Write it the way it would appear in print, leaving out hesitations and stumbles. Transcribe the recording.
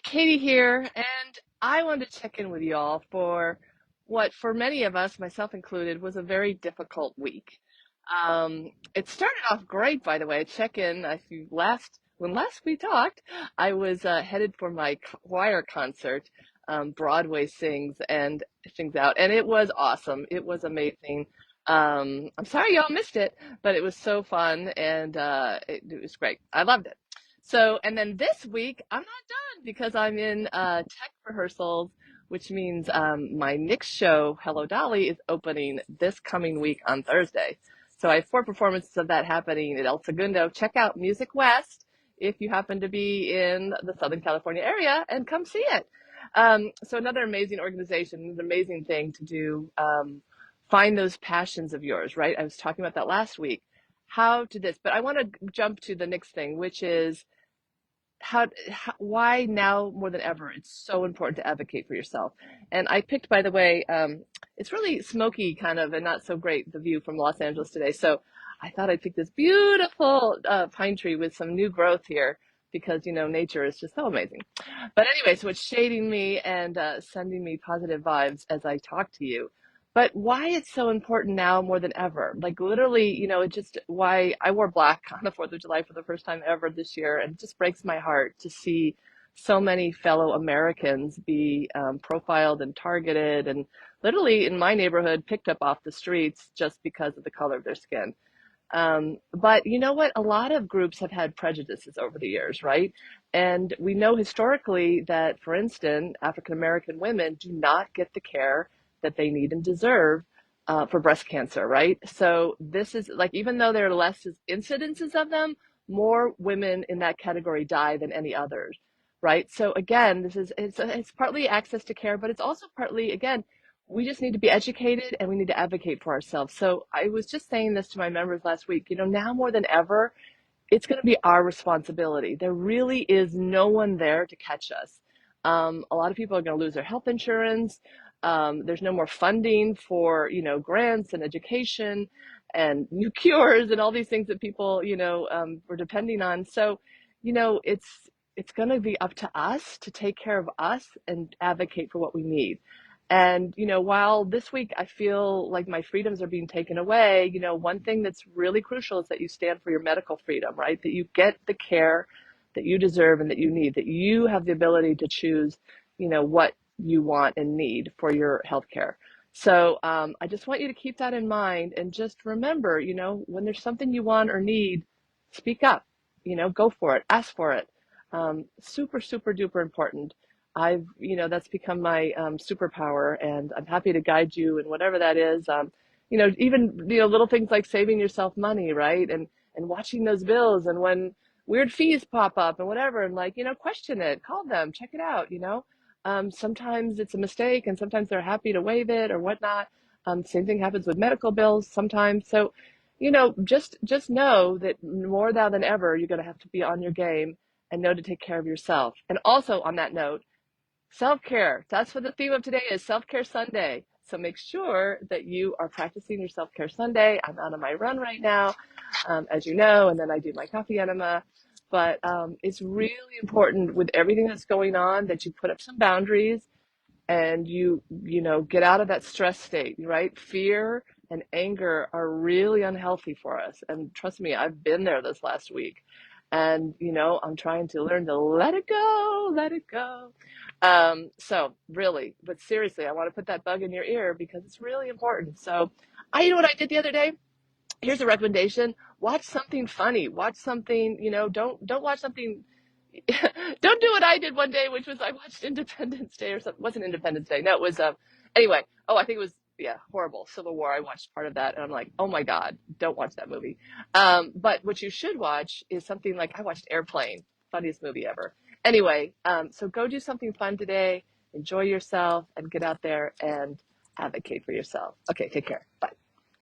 Katie here, and I wanted to check in with you all for what, for many of us, myself included, was a very difficult week. It started off great, by the way. Check in. I see when last we talked, I was headed for my choir concert. Broadway sings out, and it was awesome. It was amazing. I'm sorry y'all missed it, but it was so fun, and it was great. I loved it. So, and then this week, I'm not done because I'm in tech rehearsals, which means my next show, Hello Dolly, is opening this coming week on Thursday. So I have four performances of that happening at El Segundo. Check out Music West if you happen to be in the Southern California area and come see it. So another amazing organization, an amazing thing to do. Find those passions of yours, right? I was talking about that last week. How to this, but I want to jump to the next thing, which is why now more than ever it's so important to advocate for yourself. And I picked, by the way, it's really smoky kind of and not so great, the view from Los Angeles today. So I thought I'd pick this beautiful pine tree with some new growth here because, nature is just so amazing. But anyway, so it's shading me and sending me positive vibes as I talk to you. But why it's so important now more than ever. Like literally, it just why I wore black on the 4th of July for the first time ever this year. And it just breaks my heart to see so many fellow Americans be profiled and targeted and literally in my neighborhood picked up off the streets just because of the color of their skin. But you know what? A lot of groups have had prejudices over the years, right? And we know historically that, for instance, African American women do not get the care that they need and deserve for breast cancer, right? So this is like, even though there are less incidences of them, more women in that category die than any others, right? So again, it's partly access to care, but it's also partly, again, we just need to be educated and we need to advocate for ourselves. So I was just saying this to my members last week, now more than ever, it's going to be our responsibility. There really is no one there to catch us. A lot of people are going to lose their health insurance. There's no more funding for, grants and education and new cures and all these things that people, were depending on. So, it's going to be up to us to take care of us and advocate for what we need. And, while this week I feel like my freedoms are being taken away, one thing that's really crucial is that you stand for your medical freedom, right? That you get the care that you deserve and that you need, that you have the ability to choose, what you want and need for your health care. So I just want you to keep that in mind and just remember, when there's something you want or need, speak up, go for it, ask for it. Super, super duper important. That's become my superpower, and I'm happy to guide you in whatever that is. Even, little things like saving yourself money, right? And watching those bills, and when weird fees pop up and whatever, and like, question it, call them, check it out, sometimes it's a mistake and sometimes they're happy to waive it or whatnot. Same thing happens with medical bills sometimes. So, just know that more now than ever, you're going to have to be on your game and know to take care of yourself. And also on that note, self-care. That's what the theme of today is, Self-Care Sunday. So make sure that you are practicing your Self-Care Sunday. I'm out on my run right now, as you know, and then I do my coffee enema. But it's really important with everything that's going on that you put up some boundaries and you get out of that stress state, right? Fear and anger are really unhealthy for us. And trust me, I've been there this last week. And, I'm trying to learn to let it go, let it go. So really, but seriously, I want to put that bug in your ear because it's really important. So you know what I did the other day? Here's a recommendation. Watch something funny. Watch something, don't watch something. Don't do what I did one day, which was I watched Independence Day or something. It wasn't Independence Day. No, it was, anyway. Oh, I think it was, yeah, horrible. Civil War. I watched part of that and I'm like, oh my God, don't watch that movie. But what you should watch is something like I watched Airplane, funniest movie ever. Anyway, so go do something fun today, enjoy yourself and get out there and advocate for yourself. Okay, take care. Bye.